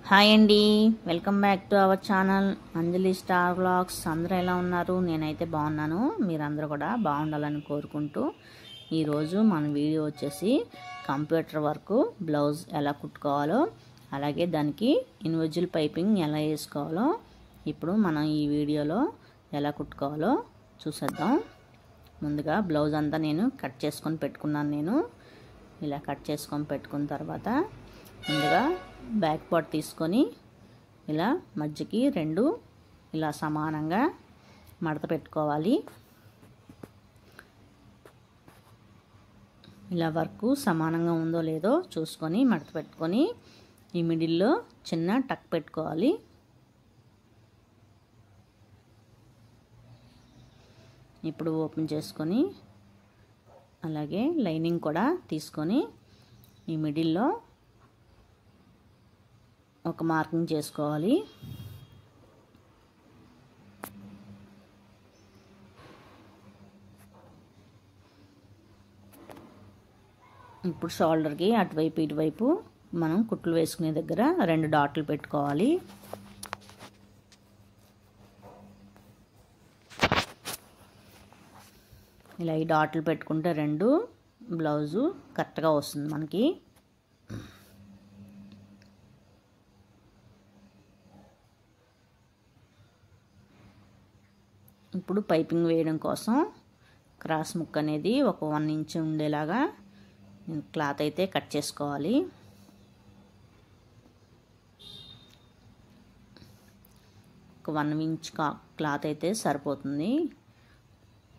Hi అండి, welcome back to our channel Anjali star vlogs. అందరూ ఎలా ఉన్నారు? నేనైతే బాగున్నాను. మీరందరూ కూడా బాగుండాలని కోరుకుంటూ ఈరోజు మన వీడియో వచ్చేసి కంప్యూటర్ వర్క్ బ్లౌజ్ ఎలా కుట్టుకోవాలో, అలాగే దానికి ఇన్విజిబుల్ పైపింగ్ ఎలా వేసుకోవాలో ఇప్పుడు మనం ఈ వీడియోలో ఎలా కుట్టుకోవాలో చూసేద్దాం. ముందుగా బ్లౌజ్ అంతా నేను కట్ చేసుకొని పెట్టుకున్నాను. ఇలా కట్ చేసుకొని పెట్టుకున్న తర్వాత ముందుగా బ్యాక్ పార్ట్ తీసుకొని ఇలా మధ్యకి రెండు ఇలా సమానంగా మడత పెట్టుకోవాలి. ఇలా వర్క్ సమానంగా ఉందో లేదో చూసుకొని మడత పెట్టుకొని ఈ మిడిల్లో చిన్న టక్ పెట్టుకోవాలి. ఇప్పుడు ఓపెన్ చేసుకొని అలాగే లైనింగ్ కూడా తీసుకొని ఈ మిడిల్లో ఒక మార్కింగ్ చేసుకోవాలి. ఇప్పుడు షోల్డర్కి అటువైపు ఇటువైపు మనం కుట్లు వేసుకునే దగ్గర రెండు డాట్లు పెట్టుకోవాలి. ఇలా ఈ డాట్లు పెట్టుకుంటే రెండు బ్లౌజు కరెక్ట్గా వస్తుంది మనకి. ఇప్పుడు పైపింగ్ వేయడం కోసం క్రాస్ ముక్క అనేది ఒక 1 ఇంచ్ ఉండేలాగా క్లాత్ అయితే కట్ చేసుకోవాలి. ఒక 1 ఇంచ్ క్లాత్ అయితే సరిపోతుంది.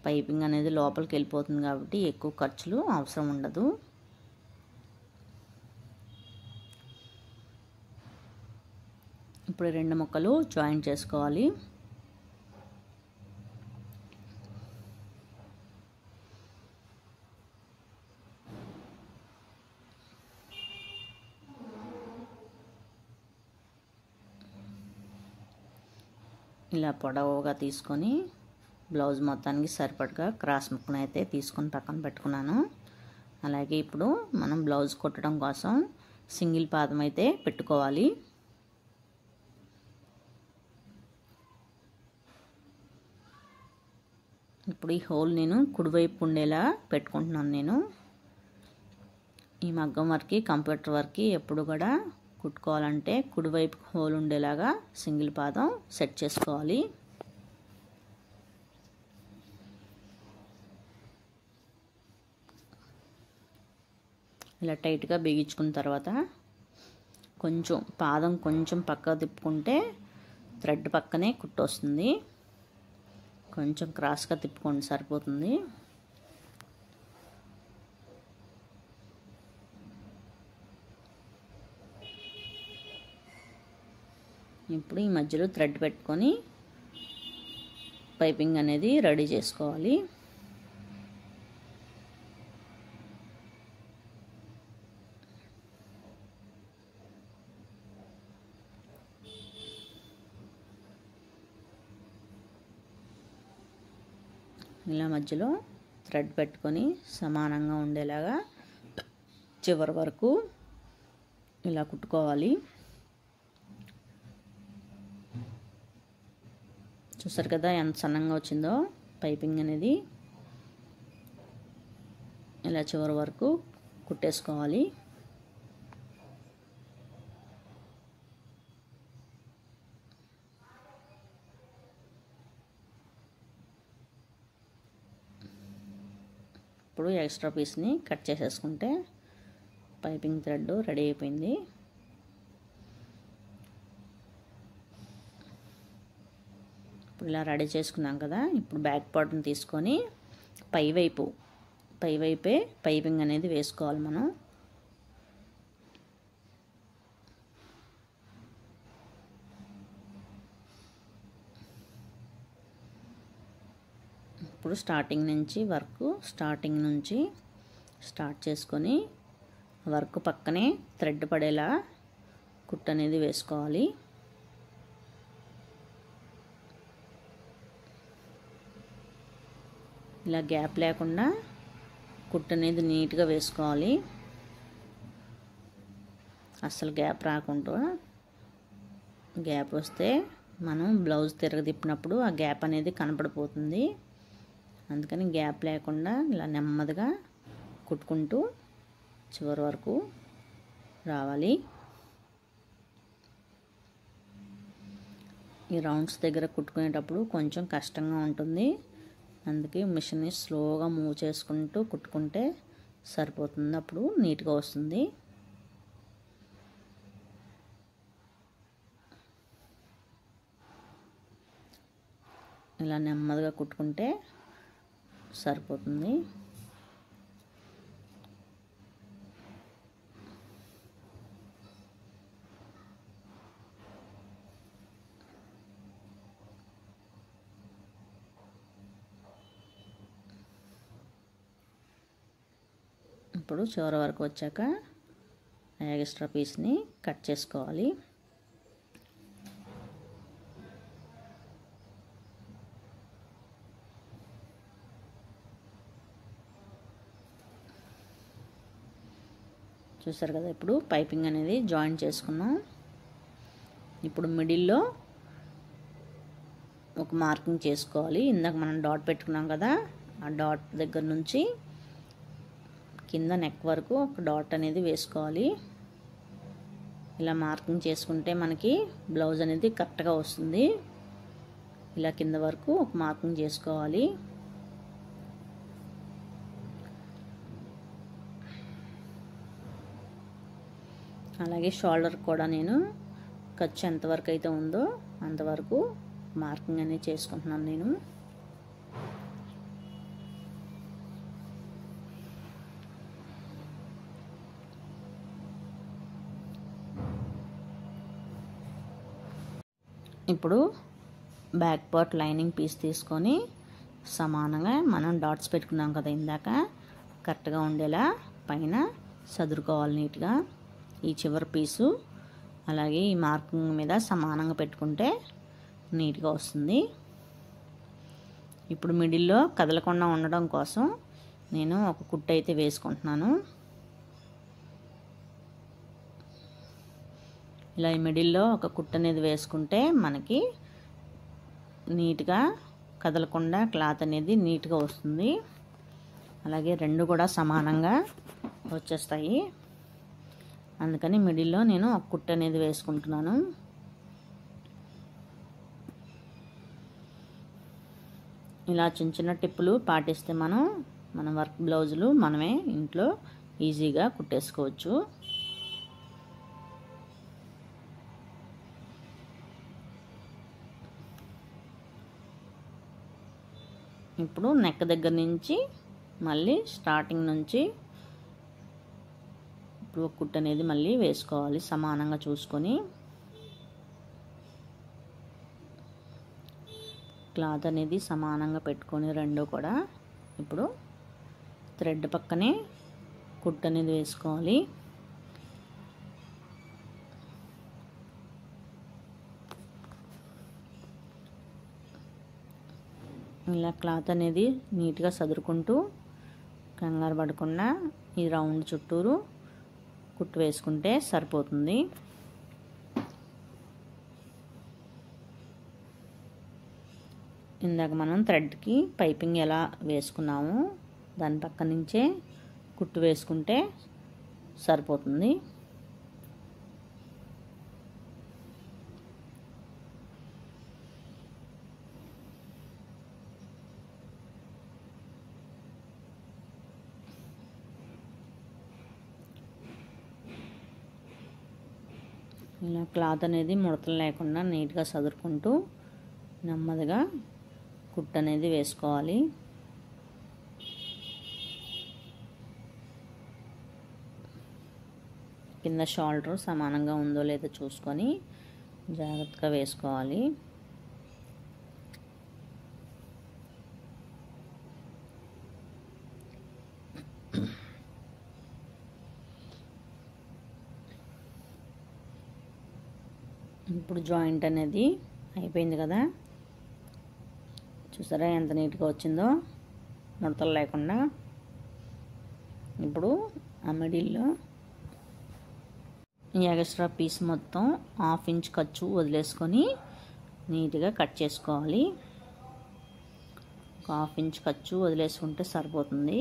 పైపింగ్ అనేది లోపలికి వెళ్ళిపోతుంది కాబట్టి ఎక్కువ ఖర్చులు అవసరం ఉండదు. ఇప్పుడు రెండు ముక్కలు జాయింట్ చేసుకోవాలి. ఇలా పొడవుగా తీసుకొని బ్లౌజ్ మొత్తానికి సరిపడగా క్రాస్ ముక్కను అయితే తీసుకొని పక్కన పెట్టుకున్నాను. అలాగే ఇప్పుడు మనం బ్లౌజ్ కుట్టడం కోసం సింగిల్ పాదం అయితే పెట్టుకోవాలి. ఇప్పుడు ఈ హోల్ నేను కుడివైపు ఉండేలా పెట్టుకుంటున్నాను. ఈ మగ్గం వర్క్కి కంప్యూటర్ వర్క్కి ఎప్పుడు కూడా కుట్టుకోవాలంటే కుడివైపు హోల్ ఉండేలాగా సింగిల్ పాదం సెట్ చేసుకోవాలి. ఇలా టైట్గా బిగించుకున్న తర్వాత కొంచెం పాదం కొంచెం పక్కకు తిప్పుకుంటే థ్రెడ్ పక్కనే కుట్టు వస్తుంది. కొంచెం క్రాస్గా తిప్పుకోండి సరిపోతుంది. ఇప్పుడు ఈ మధ్యలో థ్రెడ్ పెట్టుకొని పైపింగ్ అనేది రెడీ చేసుకోవాలి. ఇలా మధ్యలో థ్రెడ్ పెట్టుకొని సమానంగా ఉండేలాగా చివరి వరకు ఇలా కుట్టుకోవాలి. చూసారు కదా ఎంత సన్నంగా వచ్చిందో పైపింగ్ అనేది. ఇలా చివరి వరకు కుట్టేసుకోవాలి. ఇప్పుడు ఎక్స్ట్రా పీస్ని కట్ చేసేసుకుంటే పైపింగ్ థ్రెడ్ రెడీ అయిపోయింది. ఇలా రెడీ చేసుకున్నాం కదా. ఇప్పుడు బ్యాక్ పార్ట్ని తీసుకొని పైవైపే పైపింగ్ అనేది వేసుకోవాలి మనం. ఇప్పుడు స్టార్టింగ్ నుంచి స్టార్ట్ చేసుకొని వర్క్ పక్కనే థ్రెడ్ పడేలా కుట్టు అనేది వేసుకోవాలి. ఇలా గ్యాప్ లేకుండా కుట్టు అనేది నీట్గా వేసుకోవాలి. అస్సలు గ్యాప్ రాకుండా గ్యాప్ వస్తే మనం బ్లౌజ్ తిరగదిప్పినప్పుడు ఆ గ్యాప్ అనేది కనపడిపోతుంది. అందుకని గ్యాప్ లేకుండా ఇలా నెమ్మదిగా కుట్టుకుంటూ చివరి వరకు రావాలి. ఈ రౌండ్స్ దగ్గర కుట్టుకునేటప్పుడు కొంచెం కష్టంగా ఉంటుంది. అందుకే మిషన్ని స్లోగా మూవ్ చేసుకుంటూ కుట్టుకుంటే సరిపోతుంది. అప్పుడు నీట్గా వస్తుంది. ఇలా నెమ్మదిగా కుట్టుకుంటే సరిపోతుంది. ఇప్పుడు చివరి వరకు వచ్చాక ఎక్స్ట్రా పీస్ని కట్ చేసుకోవాలి. చూసారు కదా, ఇప్పుడు పైపింగ్ అనేది జాయిన్ చేసుకున్నాం. ఇప్పుడు మిడిల్లో ఒక మార్కింగ్ చేసుకోవాలి. ఇందాక మనం డాట్ పెట్టుకున్నాం కదా, ఆ డాట్ దగ్గర నుంచి కింద నెక్ వరకు ఒక డాట్ అనేది వేసుకోవాలి. ఇలా మార్కింగ్ చేసుకుంటే మనకి బ్లౌజ్ అనేది కరెక్ట్గా వస్తుంది. ఇలా కింద వరకు ఒక మార్కింగ్ చేసుకోవాలి. అలాగే షోల్డర్ కూడా నేను ఖర్చు ఎంతవరకు అయితే ఉందో అంతవరకు మార్కింగ్ అనేది చేసుకుంటున్నాను నేను. ఇప్పుడు బ్యాక్ పార్ట్ లైనింగ్ పీస్ తీసుకొని సమానంగా మనం డాట్స్ పెట్టుకున్నాం కదా ఇందాక, కరెక్ట్గా ఉండేలా పైన సదురుకోవాలి నీట్గా. ఈ చివరి పీసు అలాగే ఈ మార్కింగ్ మీద సమానంగా పెట్టుకుంటే నీట్గా వస్తుంది. ఇప్పుడు మిడిల్లో కదలకుండా ఉండడం కోసం నేను ఒక కుట్టు అయితే వేసుకుంటున్నాను. ఇలా ఈ మిడిల్లో ఒక కుట్టు అనేది వేసుకుంటే మనకి నీట్గా కదలకుండా క్లాత్ అనేది నీట్గా వస్తుంది. అలాగే రెండు కూడా సమానంగా వచ్చేస్తాయి. అందుకని మిడిల్లో నేను ఒక కుట్టు అనేది వేసుకుంటున్నాను. ఇలా చిన్న చిన్న టిప్పులు పాటిస్తే మన వర్క్ బ్లౌజులు మనమే ఇంట్లో ఈజీగా కుట్టేసుకోవచ్చు. ఇప్పుడు నెక్ దగ్గర నుంచి మళ్ళీ స్టార్టింగ్ నుంచి ఇప్పుడు ఒక కుట్టు అనేది మళ్ళీ వేసుకోవాలి సమానంగా చూసుకొని. క్లాత్ అనేది సమానంగా పెట్టుకొని రెండు కూడా ఇప్పుడు థ్రెడ్ పక్కనే కుట్టు అనేది వేసుకోవాలి. ఇలా క్లాత్ అనేది నీట్గా సదురుకుంటూ కంగారు పడకుండా ఈ రౌండ్ చుట్టూరు కుట్టు వేసుకుంటే సరిపోతుంది. ఇందాక మనం థ్రెడ్కి పైపింగ్ ఎలా వేసుకున్నామో దాని పక్క నుంచే కుట్టు వేసుకుంటే సరిపోతుంది. ఇలా క్లాత్ అనేది ముడతలు లేకుండా నీట్గా సదురుకుంటూ నెమ్మదిగా కుట్టు అనేది వేసుకోవాలి. కింద షోల్డర్ సమానంగా ఉందో లేదో చూసుకొని జాగ్రత్తగా వేసుకోవాలి. ఇప్పుడు జాయింట్ అనేది అయిపోయింది కదా, చూసారా ఎంత నీట్గా వచ్చిందో ముడతలు లేకుండా. ఇప్పుడు ఆ మిడిల్లో ఈ ఎక్స్ట్రా పీస్ మొత్తం 1/2 ఇంచ్ ఖర్చు వదిలేసుకొని నీట్గా కట్ చేసుకోవాలి. 1/2 ఇంచ్ ఖర్చు వదిలేసుకుంటే సరిపోతుంది.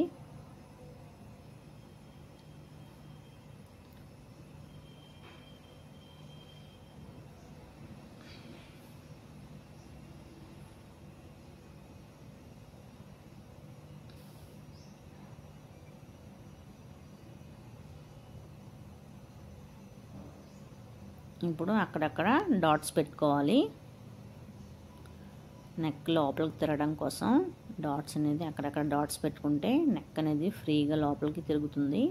ఇప్పుడు అక్కడక్కడ డాట్స్ పెట్టుకోవాలి. నెక్ లోపలికి తిరగడం కోసం డాట్స్ అనేది అక్కడక్కడ డాట్స్ పెట్టుకుంటే నెక్ అనేది ఫ్రీగా లోపలికి తిరుగుతుంది.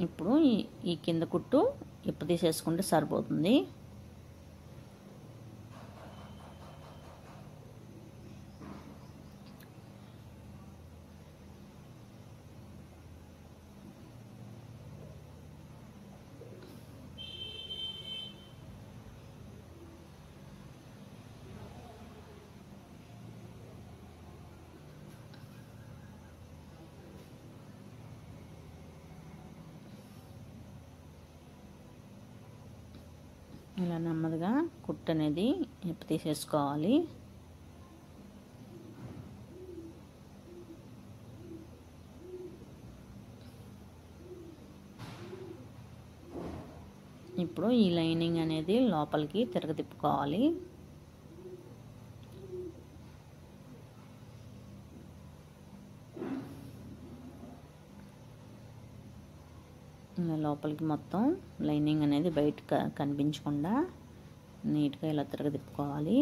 ఇప్పుడు ఈ కింద కుట్టు ఇప్పు తీసేసుకుంటే సరిపోతుంది. ఇలా నెమ్మదిగా కుట్టు అనేది ఇప్పు తీసేసుకోవాలి. ఇప్పుడు ఈ లైనింగ్ అనేది లోపలికి తిరగతిప్పుకోవాలి. లోపలికి మొత్తం లైనింగ్ అనేది బయట కనిపించకుండా నీట్గా ఇలా తిరగతిప్పుకోవాలి.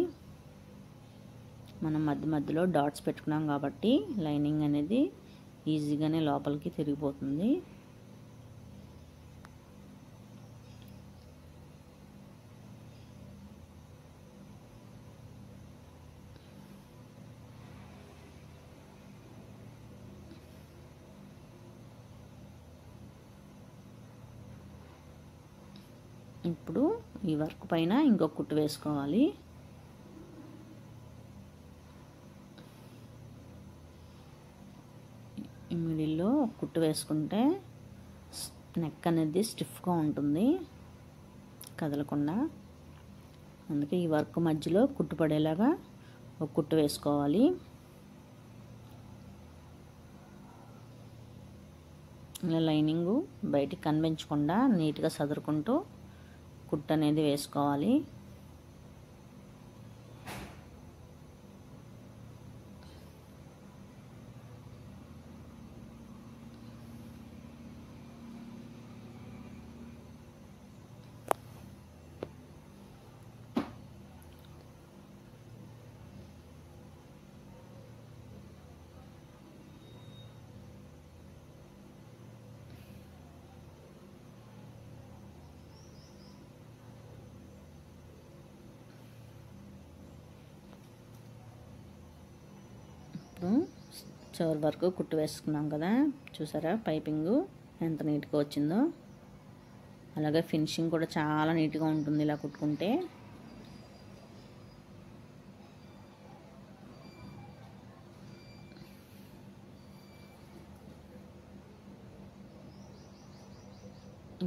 మనం మధ్య మధ్యలో డాట్స్ పెట్టుకున్నాం కాబట్టి లైనింగ్ అనేది ఈజీగానే లోపలికి తిరిగిపోతుంది. ఇప్పుడు ఈ వర్క్ పైన ఇంకొక కుట్టు వేసుకోవాలి. ఈ మిడిల్లో కుట్టు వేసుకుంటే నెక్ అనేది స్టిఫ్గా ఉంటుంది, కదలకుండా. అందుకే ఈ వర్క్ మధ్యలో కుట్టు పడేలాగా ఒక కుట్టు వేసుకోవాలి. ఇలా లైనింగు బయటికి కనిపించకుండా నీట్గా సదురుకుంటూ కుట్టు అనేది వేసుకోవాలి. చివరి వరకు కుట్టు వేసుకున్నాం కదా, చూసారా పైపింగ్ ఎంత నీట్గా వచ్చిందో. అలాగే ఫినిషింగ్ కూడా చాలా నీట్గా ఉంటుంది ఇలా కుట్టుకుంటే.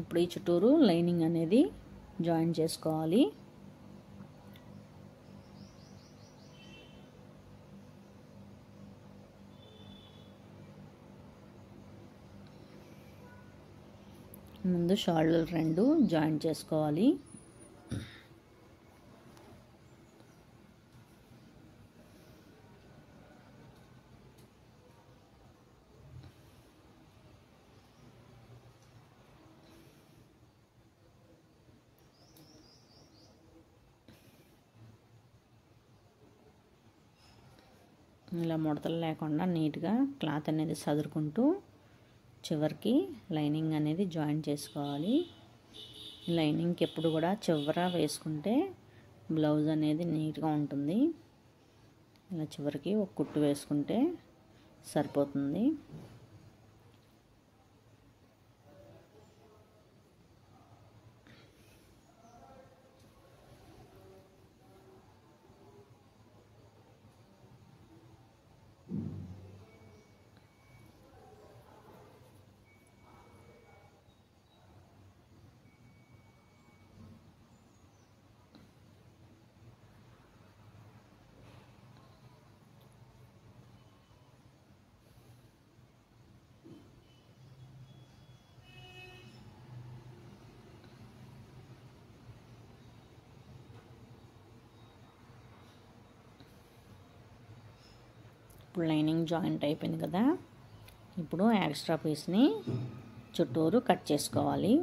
ఇప్పుడు ఈ చుట్టూరు లైనింగ్ అనేది జాయిన్ చేసుకోవాలి. ముందు షోల్డర్ రెండు జాయిన్ చేసుకోవాలి. ఇలా ముడతలు లేకుండా నీట్గా క్లాత్ అనేది సదురుకుంటూ చివరికి లైనింగ్ అనేది జాయిన్ చేసుకోవాలి. లైనింగ్కి ఎప్పుడు కూడా చివర వేసుకుంటే బ్లౌజ్ అనేది నీట్గా ఉంటుంది. ఇలా చివరికి ఒక కుట్టు వేసుకుంటే సరిపోతుంది. ఇప్పుడు లైనింగ్ జాయింట్ అయిపోయింది కదా, ఇప్పుడు ఎక్స్ట్రా పీస్ని చుట్టూరు కట్ చేసుకోవాలి.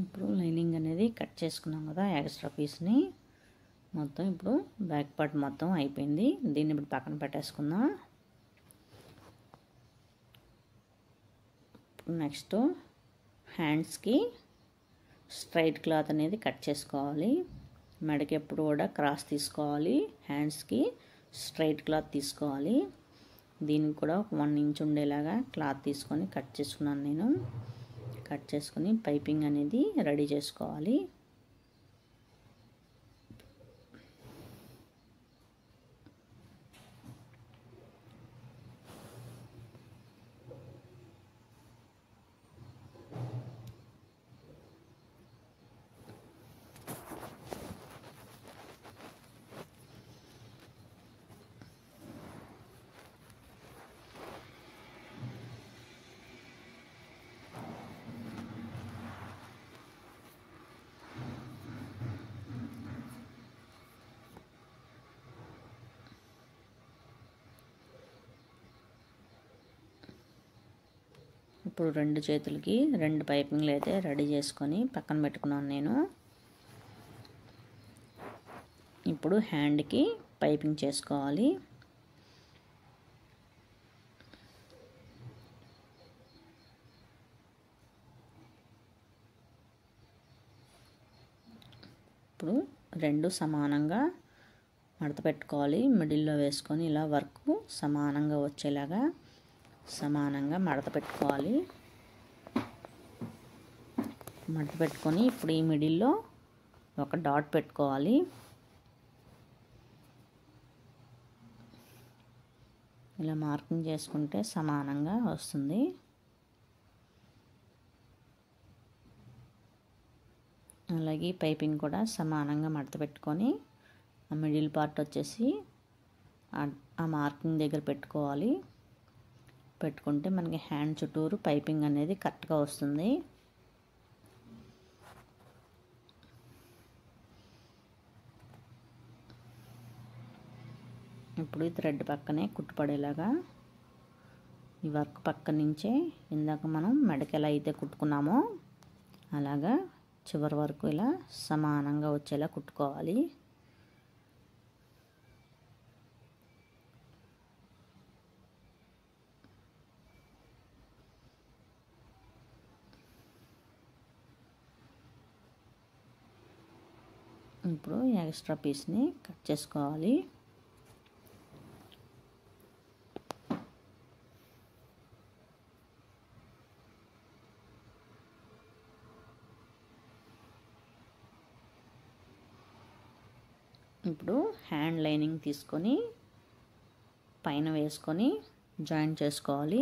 ఇప్పుడు లైనింగ్ అనేది కట్ చేసుకున్నాం కదా, ఎక్స్ట్రా పీస్ని మొత్తం ఇప్పుడు బ్యాక్ పార్ట్ మొత్తం అయిపోయింది. దీన్ని ఇప్పుడు పక్కన పెట్టేసుకుందాం. నెక్స్ట్ హ్యాండ్స్కి స్ట్రైట్ క్లాత్ అనేది కట్ చేసుకోవాలి. మెడకి ఎప్పుడు కూడా క్రాస్ తీసుకోవాలి, హ్యాండ్స్కి స్ట్రైట్ క్లాత్ తీసుకోవాలి. దీనికి కూడా 1 ఇంచ్ ఉండేలాగా క్లాత్ తీసుకొని కట్ చేసుకున్నాను నేను. కట్ చేసుకుని పైపింగ్ అనేది రెడీ చేసుకోవాలి. ఇప్పుడు 2 చేతులకి 2 పైపింగ్లు అయితే రెడీ చేసుకొని పక్కన పెట్టుకున్నాను నేను. ఇప్పుడు హ్యాండ్కి పైపింగ్ చేసుకోవాలి. ఇప్పుడు 2 సమానంగా మడత పెట్టుకోవాలి. మిడిల్లో వేసుకొని ఇలా వర్క్ సమానంగా వచ్చేలాగా సమానంగా మడత పెట్టుకోవాలి. మడత పెట్టుకొని ఇప్పుడు ఈ మిడిల్లో ఒక డాట్ పెట్టుకోవాలి. ఇలా మార్కింగ్ చేసుకుంటే సమానంగా వస్తుంది. అలాగే పైపింగ్ కూడా సమానంగా మడత పెట్టుకొని ఆ మిడిల్ పార్ట్ వచ్చేసి ఆ మార్కింగ్ దగ్గర పెట్టుకోవాలి. పెట్టుకుంటే మనకి హ్యాండ్ చుట్టూరు పైపింగ్ అనేది కరెక్ట్గా వస్తుంది. ఇప్పుడు ఈ థ్రెడ్ పక్కనే కుట్టుపడేలాగా ఈ వర్క్ పక్క నుంచే ఇందాక మనం మెడకి ఎలా అయితే కుట్టుకున్నామో అలాగా చివరి వరకు ఇలా సమానంగా వచ్చేలా కుట్టుకోవాలి. ఇప్పుడు ఎక్స్ట్రా పీస్ని కట్ చేసుకోవాలి. ఇప్పుడు హ్యాండ్ లైనింగ్ తీసుకొని పైన వేసుకొని జాయింట్ చేసుకోవాలి.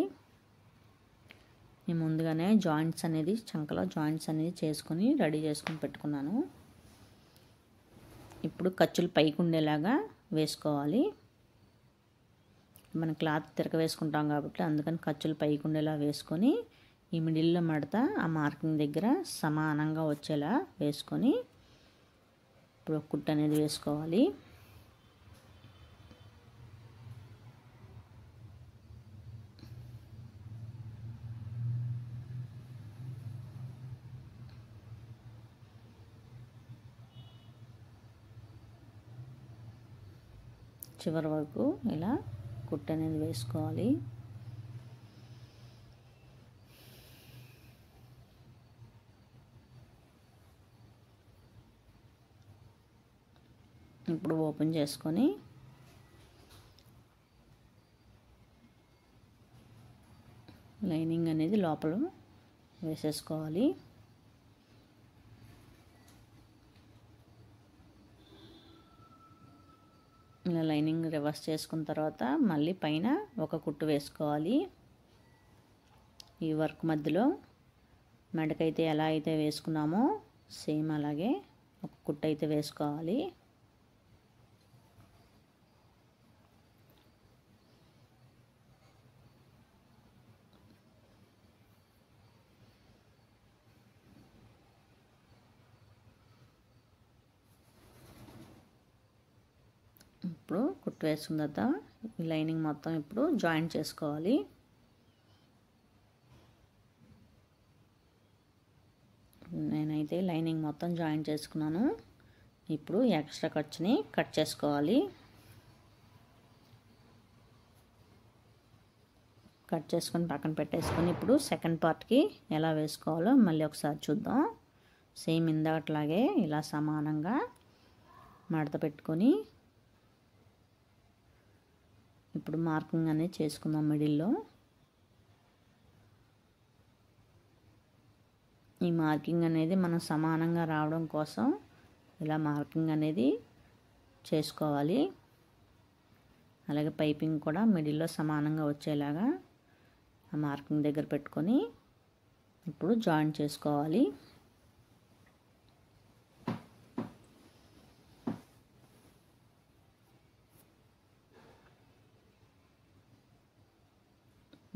నేను ముందుగానే జాయింట్స్ అనేది చంకలో జాయింట్స్ అనేది చేసుకొని రెడీ చేసుకొని పెట్టుకున్నాను. ఇప్పుడు ఖర్చులు పైకి ఉండేలాగా వేసుకోవాలి. మనం క్లాత్ తిరగ వేసుకుంటాం కాబట్టి అందుకని ఖర్చులు పైకి ఉండేలా వేసుకొని ఈ మిడిల్లో మడత ఆ మార్కింగ్ దగ్గర సమానంగా వచ్చేలా వేసుకొని ఇప్పుడు కుట్టు అనేది వేసుకోవాలి. చివరి వరకు ఇలా కుట్టు అనేది వేసుకోవాలి. ఇప్పుడు ఓపెన్ చేసుకొని లైనింగ్ అనేది లోపల వేసేసుకోవాలి. ఇలా లైనింగ్ రివర్స్ చేసుకున్న తర్వాత మళ్ళీ పైన ఒక కుట్టు వేసుకోవాలి. ఈ వర్క్ మధ్యలో మెడకైతే ఎలా అయితే వేసుకున్నామో సేమ్ అలాగే ఒక కుట్టు అయితే వేసుకోవాలి. ఇప్పుడు కుట్టు వేసుకున్న తర్వాత ఈ లైనింగ్ మొత్తం ఇప్పుడు జాయింట్ చేసుకోవాలి. నేనైతే లైనింగ్ మొత్తం జాయింట్ చేసుకున్నాను. ఇప్పుడు ఎక్స్ట్రా ఖర్చుని కట్ చేసుకోవాలి. కట్ చేసుకొని పక్కన పెట్టేసుకొని ఇప్పుడు సెకండ్ పార్ట్కి ఎలా వేసుకోవాలో మళ్ళీ ఒకసారి చూద్దాం. సేమ్ ఇందాకట్లాగే ఇలా సమానంగా మడత పెట్టుకొని ఇప్పుడు మార్కింగ్ అనేది చేసుకుందాం. మిడిల్లో ఈ మార్కింగ్ అనేది మనం సమానంగా రావడం కోసం ఇలా మార్కింగ్ అనేది చేసుకోవాలి. అలాగే పైపింగ్ కూడా మిడిల్లో సమానంగా వచ్చేలాగా ఆ మార్కింగ్ దగ్గర పెట్టుకొని ఇప్పుడు జాయింట్ చేసుకోవాలి.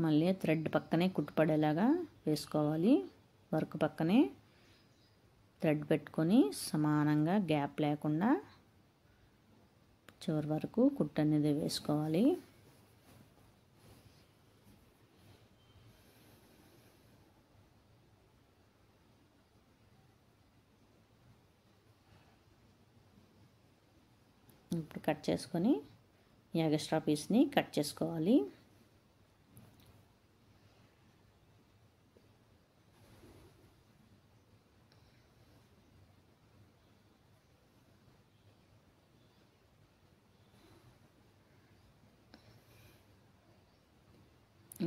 మళ్ళీ థ్రెడ్ పక్కనే కుట్టుపడేలాగా వేసుకోవాలి. వర్క్ పక్కనే థ్రెడ్ పెట్టుకొని సమానంగా గ్యాప్ లేకుండా చివరి వరకు కుట్టు అనేది వేసుకోవాలి. ఇప్పుడు కట్ చేసుకొని ఈ ఎక్స్ట్రా పీస్ని కట్ చేసుకోవాలి.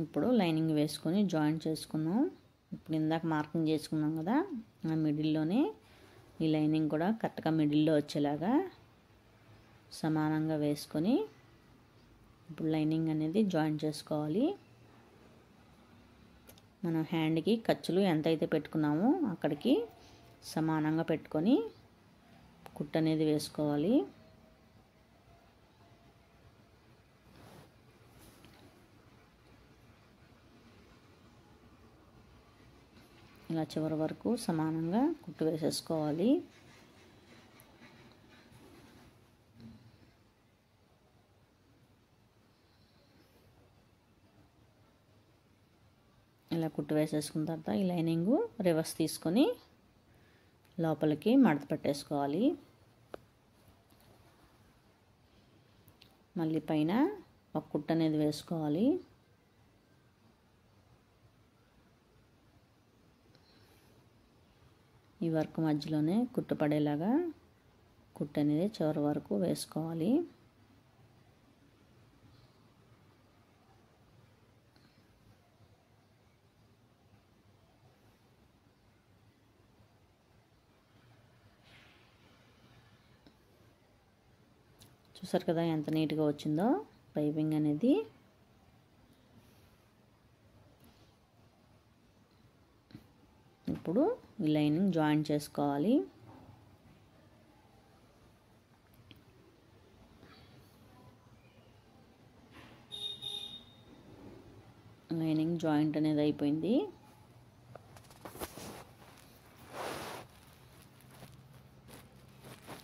ఇప్పుడు లైనింగ్ వేసుకొని జాయింట్ చేసుకున్నాం. ఇప్పుడు ఇందాక మార్కింగ్ చేసుకున్నాం కదా, ఆ మిడిల్లోనే ఈ లైనింగ్ కూడా కరెక్ట్గా మిడిల్లో వచ్చేలాగా సమానంగా వేసుకొని ఇప్పుడు లైనింగ్ అనేది జాయింట్ చేసుకోవాలి. మనం హ్యాండ్కి ఖర్చులు ఎంతైతే పెట్టుకున్నామో అక్కడికి సమానంగా పెట్టుకొని కుట్టు అనేది వేసుకోవాలి. ఇలా చివరి వరకు సమానంగా కుట్టు వేసేసుకోవాలి. ఇలా కుట్టు వేసేసుకున్న తర్వాత ఈ లైనింగ్ రివర్స్ తీసుకొని లోపలికి మడత పెట్టేసుకోవాలి. మళ్ళీ పైన ఒక కుట్టు అనేది వేసుకోవాలి. ఈ వర్క్ మధ్యలోనే కుట్టు పడేలాగా కుట్టు అనేది చివరి వరకు వేసుకోవాలి. చూసారు కదా ఎంత నీట్గా వచ్చిందో పైపింగ్ అనేది. ఇప్పుడు ఈ లైనింగ్ జాయింట్ చేసుకోవాలి. లైనింగ్ జాయింట్ అనేది అయిపోయింది.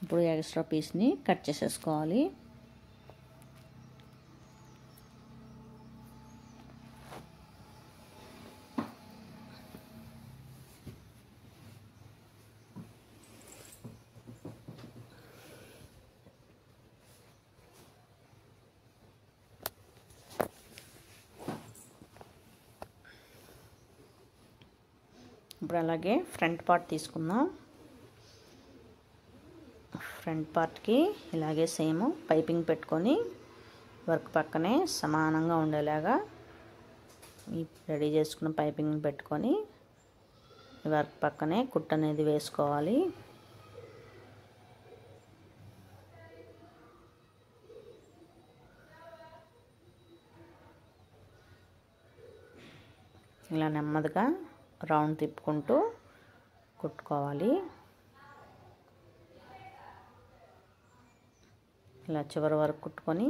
ఇప్పుడు ఎక్స్ట్రా పీస్ని కట్ చేసేసుకోవాలి. ఇప్పుడు అలాగే ఫ్రంట్ పార్ట్ తీసుకుందాం. ఫ్రంట్ పార్ట్కి ఇలాగే సేమ్ పైపింగ్ పెట్టుకొని వర్క్ పక్కనే సమానంగా ఉండేలాగా ఈ రెడీ చేసుకున్న పైపింగ్ పెట్టుకొని వర్క్ పక్కనే కుట్టు అనేది వేసుకోవాలి. ఇలా నెమ్మదిగా రౌండ్ తిప్పుకుంటూ కుట్టుకోవాలి. ఇలా చివరి వరకు కుట్టుకొని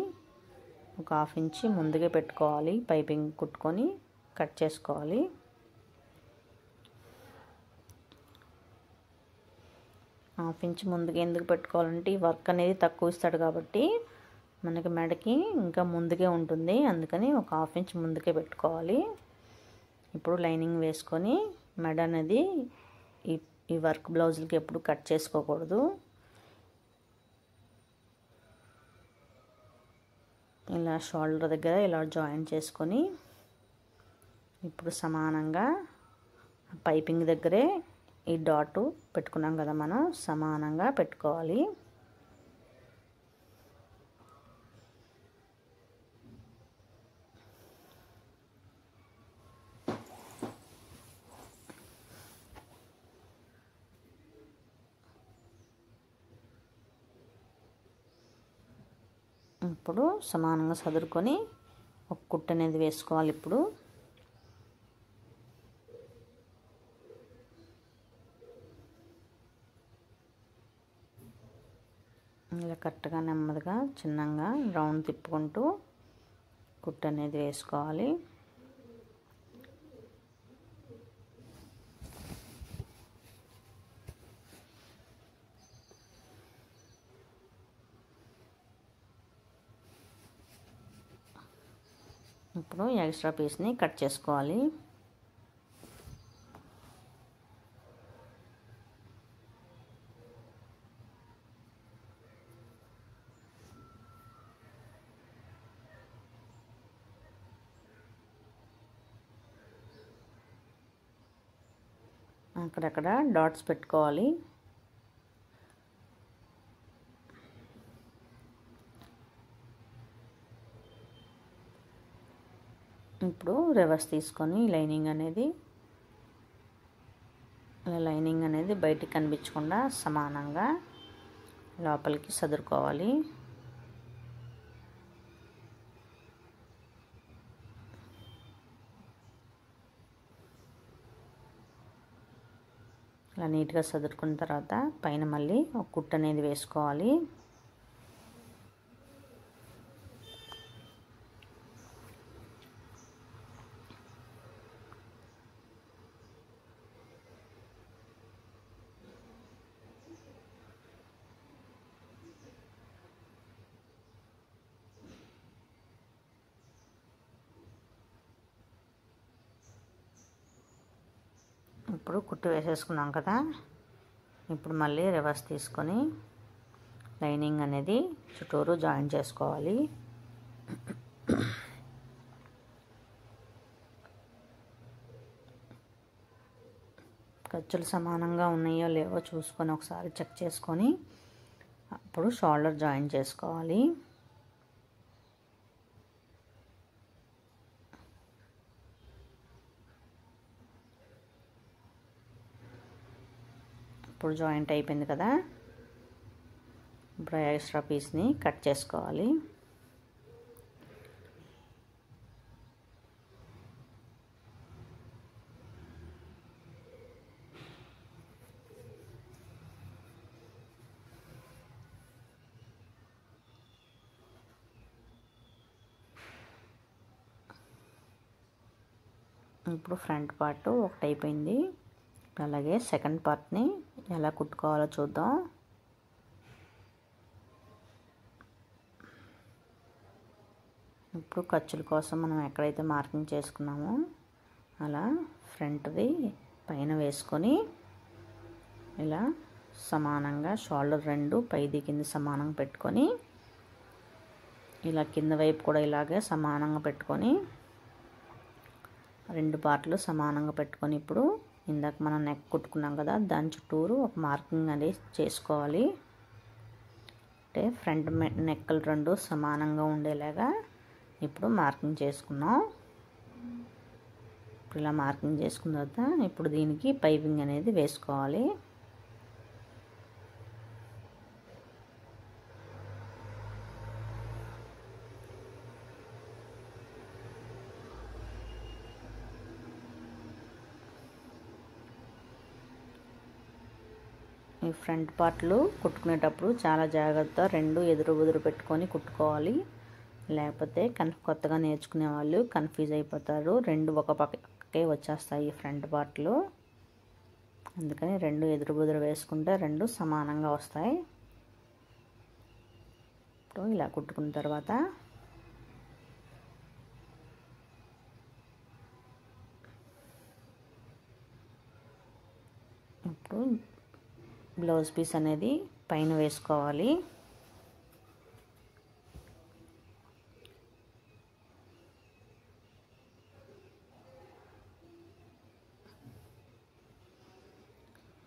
ఒక 1/2 ఇంచ్ ముందుగా పెట్టుకోవాలి. పైపింగ్ కుట్టుకొని కట్ చేసుకోవాలి. హాఫ్ ఇంచ్ ముందుగా ఎందుకు పెట్టుకోవాలంటే ఈ వర్క్ అనేది తక్కువ ఇస్తాడు కాబట్టి మనకి మెడకి ఇంకా ముందుకే ఉంటుంది. అందుకని ఒక 1/2 ఇంచ్ ముందుకే పెట్టుకోవాలి. ఇప్పుడు లైనింగ్ వేసుకొని మెడ అనేది ఈ వర్క్ బ్లౌజులకి ఎప్పుడు కట్ చేసుకోకూడదు. ఇలా షోల్డర్ దగ్గర ఇలా జాయిన్ చేసుకొని ఇప్పుడు సమానంగా పైపింగ్ దగ్గరే ఈ డాట్ పెట్టుకున్నాం కదా, మనం సమానంగా పెట్టుకోవాలి. ఇప్పుడు సమానంగా సదురుకొని ఒక కుట్టు అనేది వేసుకోవాలి. ఇప్పుడు ఇలా కరెక్ట్గా నెమ్మదిగా చిన్నగా రౌండ్ తిప్పుకుంటూ కుట్టు అనేది వేసుకోవాలి. ఇప్పుడు ఎక్స్ట్రా పీస్ని కట్ చేసుకోవాలి. అక్కడక్కడ డాట్స్ పెట్టుకోవాలి. ఇప్పుడు రివర్స్ తీసుకొని లైనింగ్ అనేది బయటికి కనిపించకుండా సమానంగా లోపలికి సదురుకోవాలి. ఇలా నీట్గా సదురుకున్న తర్వాత పైన మళ్ళీ ఒక కుట్టు అనేది వేసుకోవాలి. ఇప్పుడు కుట్టు వేసేసుకున్నాం కదా, ఇప్పుడు మళ్ళీ రివర్స్ తీసుకొని లైనింగ్ అనేది చుట్టూరు జాయిన్ చేసుకోవాలి. ఖర్చులు సమానంగా ఉన్నాయో లేవో చూసుకొని ఒకసారి చెక్ చేసుకొని అప్పుడు షోల్డర్ జాయిన్ చేసుకోవాలి. ఇప్పుడు జాయింట్ అయిపోయింది కదా, ఇప్పుడు ఎక్స్ట్రా పీస్ని కట్ చేసుకోవాలి. ఇప్పుడు ఫ్రంట్ పార్ట్ ఒకటి అయిపోయింది. అలాగే సెకండ్ పార్ట్ని ఎలా కుట్టుకోవాలో చూద్దాం. ఇప్పుడు ఖర్చుల కోసం మనం ఎక్కడైతే మార్కింగ్ చేసుకున్నామో అలా ఫ్రంట్ది పైన వేసుకొని ఇలా సమానంగా షోల్డర్ రెండు పైది కింద సమానంగా పెట్టుకొని ఇలా కింద వైపు కూడా ఇలాగే సమానంగా పెట్టుకొని రెండు పార్ట్లు సమానంగా పెట్టుకొని ఇప్పుడు ఇందాక మనం నెక్ కుట్టుకున్నాం కదా, దాని చుట్టూరు ఒక మార్కింగ్ అనేది చేసుకోవాలి. అంటే ఫ్రంట్ నెక్కలు రెండు సమానంగా ఉండేలాగా ఇప్పుడు మార్కింగ్ చేసుకున్నాం. ఇప్పుడు ఇలా మార్కింగ్ చేసుకున్న తర్వాత ఇప్పుడు దీనికి పైపింగ్ అనేది వేసుకోవాలి. ఈ ఫ్రంట్ పార్ట్లు కుట్టుకునేటప్పుడు చాలా జాగ్రత్త, రెండు ఎదురు పెట్టుకొని కుట్టుకోవాలి. లేకపోతే కొత్తగా నేర్చుకునే వాళ్ళు కన్ఫ్యూజ్ అయిపోతారు. రెండు ఒక పక్కకే వచ్చేస్తాయి ఫ్రంట్ పార్ట్లు. అందుకని రెండు ఎదురు వేసుకుంటే రెండు సమానంగా వస్తాయి. ఇప్పుడు ఇలా కుట్టుకున్న తర్వాత ఇప్పుడు బ్లౌజ్ పీస్ అనేది పైన వేసుకోవాలి.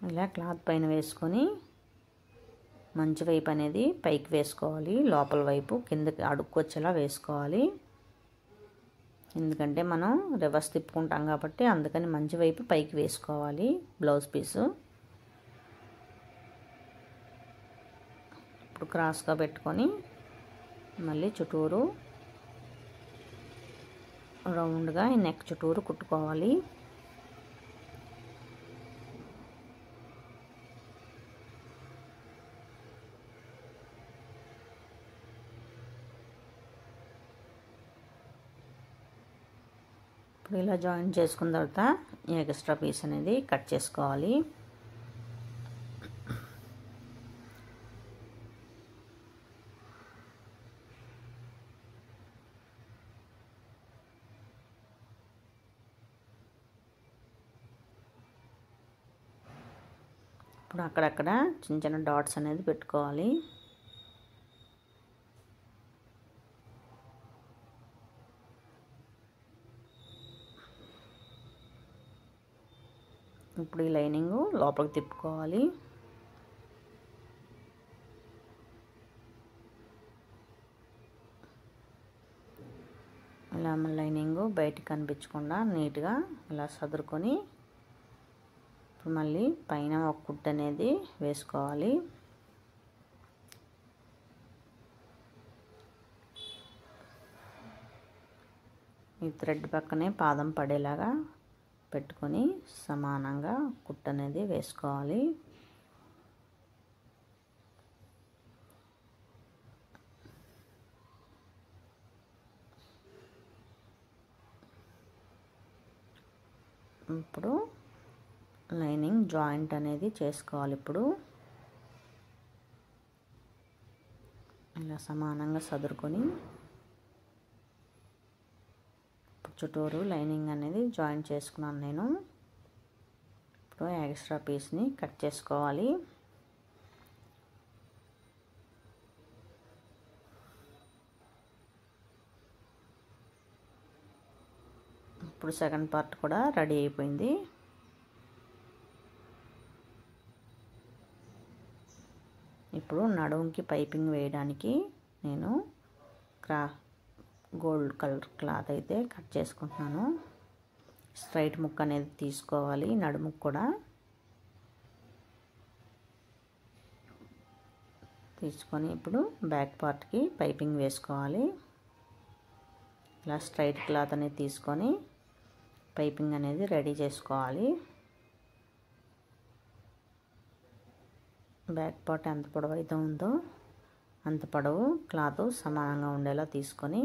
ఇలా క్లాత్ పైన వేసుకొని మంచి వైపు అనేది పైకి వేసుకోవాలి, లోపల వైపు కిందకి అడుక్కొచ్చేలా వేసుకోవాలి. ఎందుకంటే మనం రివర్స్ తిప్పుకుంటాం కాబట్టి అందుకని మంచి వైపు పైకి వేసుకోవాలి బ్లౌజ్ పీసు. ఇప్పుడు క్రాస్గా పెట్టుకొని మళ్ళీ చుట్టూరు రౌండ్గా ఈ నెక్ చుట్టూరు కుట్టుకోవాలి. ఇప్పుడు ఇలా జాయిన్ చేసుకున్న తర్వాత ఎక్స్ట్రా పీస్ అనేది కట్ చేసుకోవాలి. ఇప్పుడు అక్కడక్కడ చిన్న చిన్న డాట్స్ అనేది పెట్టుకోవాలి. ఇప్పుడు ఈ లైనింగ్ లోపలికి తిప్పుకోవాలి. ఇలా లైనింగ్ బయటికి కనిపించకుండా నీట్గా ఇలా సదురుకొని ఇప్పుడు మళ్ళీ పైన ఒక కుట్టు అనేది వేసుకోవాలి. ఈ థ్రెడ్ పక్కనే పాదం పడేలాగా పెట్టుకొని సమానంగా కుట్టు అనేది వేసుకోవాలి. ఇప్పుడు లైనింగ్ జాయింట్ అనేది చేసుకోవాలి. ఇప్పుడు ఇలా సమానంగా సదురుకొని చుట్టూరు లైనింగ్ అనేది జాయిన్ చేసుకున్నాను నేను. ఇప్పుడు ఎక్స్ట్రా పీస్ని కట్ చేసుకోవాలి. ఇప్పుడు సెకండ్ పార్ట్ కూడా రెడీ అయిపోయింది. ఇప్పుడు నడుముకి పైపింగ్ వేయడానికి నేను గోల్డ్ కలర్ క్లాత్ అయితే కట్ చేసుకుంటున్నాను. స్ట్రైట్ ముక్క అనేది తీసుకోవాలి నడుముకు కూడా. తీసుకొని ఇప్పుడు బ్యాక్ పార్ట్కి పైపింగ్ వేసుకోవాలి. ఇలా స్ట్రైట్ క్లాత్ అనేది తీసుకొని పైపింగ్ అనేది రెడీ చేసుకోవాలి. బ్యాక్ పార్ట్ ఎంత పొడవు అయితే ఉందో అంత పొడవు క్లాత్ సమానంగా ఉండేలా తీసుకొని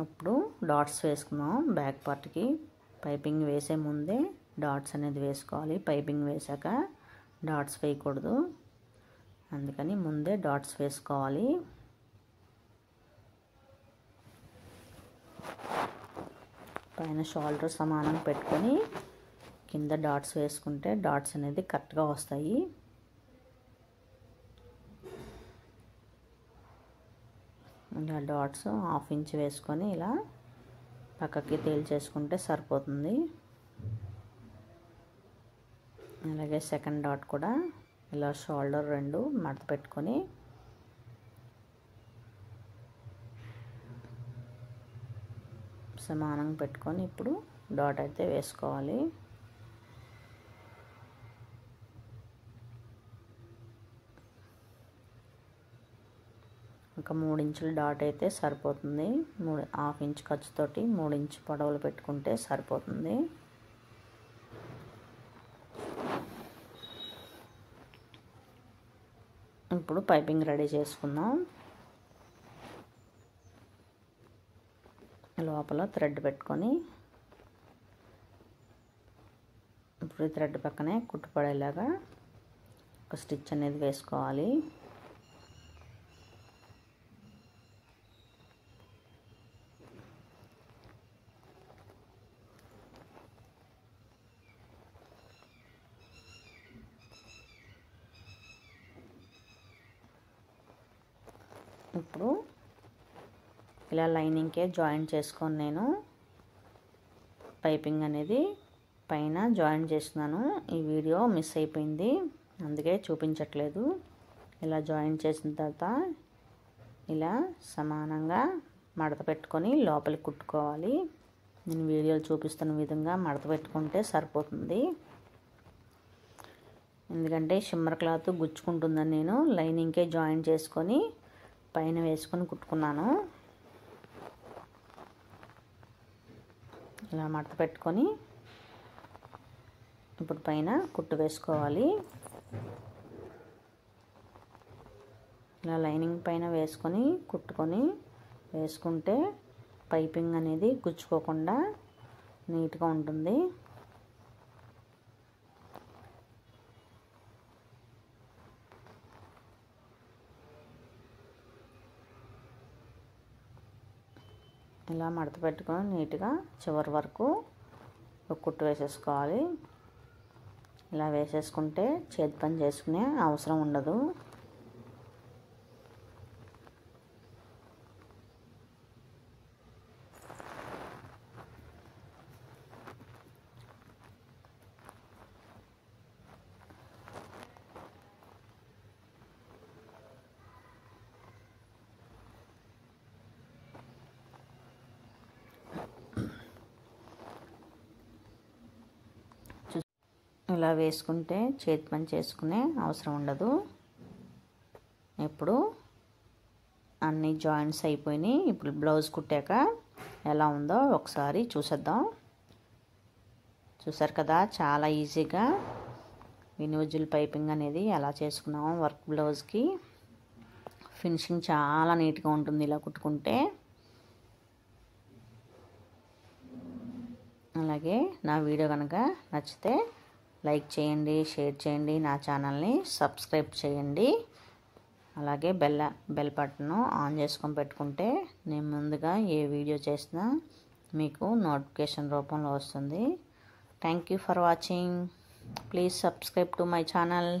ఇప్పుడు డాట్స్ వేసుకున్నాం. బ్యాక్ పార్ట్కి పైపింగ్ వేసే ముందే డాట్స్ అనేది వేసుకోవాలి. పైపింగ్ వేసాక డాట్స్ వేయకూడదు, అందుకని ముందే డాట్స్ వేసుకోవాలి. పైన షోల్డర్ సమానం పెట్టుకొని కింద డాట్స్ వేసుకుంటే డాట్స్ అనేది కరెక్ట్గా వస్తాయి. ఇలా డాట్స్ 1/2 ఇంచ్ వేసుకొని ఇలా పక్కకి తేల్చేసుకుంటే సరిపోతుంది. అలాగే సెకండ్ డాట్ కూడా ఇలా షోల్డర్ రెండు మడత పెట్టుకొని సమానంగా పెట్టుకొని ఇప్పుడు డాట్ అయితే వేసుకోవాలి. ఇంకా 3 ఇంచుల డాట్ అయితే సరిపోతుంది. 1/2 ఇంచ్ ఖర్చుతోటి 3 ఇంచ్ పొడవులు పెట్టుకుంటే సరిపోతుంది. ఇప్పుడు పైపింగ్ రెడీ చేసుకుందాం. లోపల థ్రెడ్ పెట్టుకొని ఇప్పుడు ఈ థ్రెడ్ పక్కనే కుట్టుపడేలాగా ఒక స్టిచ్ అనేది వేసుకోవాలి. ఇప్పుడు ఇలా లైనింగ్కే జాయింట్ చేసుకొని నేను పైపింగ్ అనేది పైన జాయింట్ చేస్తున్నాను. ఈ వీడియో మిస్ అయిపోయింది, అందుకే చూపించట్లేదు. ఇలా జాయింట్ చేసిన తర్వాత ఇలా సమానంగా మడత పెట్టుకొని లోపలికి కుట్టుకోవాలి. నేను వీడియోలో చూపిస్తున్న విధంగా మడత పెట్టుకుంటే సరిపోతుంది. ఎందుకంటే షిమ్మర్ క్లాత్ గుచ్చుకుంటుందని నేను లైనింగ్కే జాయింట్ చేసుకొని పైన వేసుకొని కుట్టుకున్నాను. ఇలా మడత పెట్టుకొని ఇప్పుడు పైన కుట్టు వేసుకోవాలి. ఇలా లైనింగ్ పైన వేసుకొని కుట్టుకొని వేసుకుంటే పైపింగ్ అనేది గుచ్చుకోకుండా నీట్గా ఉంటుంది. ఇలా మడత పెట్టుకొని నీట్గా చివరి వరకు ఒక కుట్టు వేసేసుకోవాలి. ఇలా వేసేసుకుంటే చేతి పని చేసుకునే అవసరం ఉండదు. ఇలా వేసుకుంటే చేతి పని చేసుకునే అవసరం ఉండదు. ఇప్పుడు అన్ని జాయింట్స్ అయిపోయినాయి. ఇప్పుడు బ్లౌజ్ కుట్టాక ఎలా ఉందో ఒకసారి చూసేద్దాం. చూసారు కదా, చాలా ఈజీగా ఇండివిజువల్ పైపింగ్ అనేది ఎలా చేసుకున్నామో వర్క్ బ్లౌజ్కి. ఫినిషింగ్ చాలా నీట్గా ఉంటుంది ఇలా కుట్టుకుంటే. అలాగే నా వీడియో కనుక నచ్చితే లైక్ చేయండి, షేర్ చేయండి, నా ఛానల్ని సబ్స్క్రైబ్ చేయండి. అలాగే బెల్ బటన్ ఆన్ చేసుకొని పెట్టుకుంటే నేను ముందుగా ఏ వీడియో చేసినా మీకు నోటిఫికేషన్ రూపంలో వస్తుంది. Thank you for watching. Please subscribe to my channel.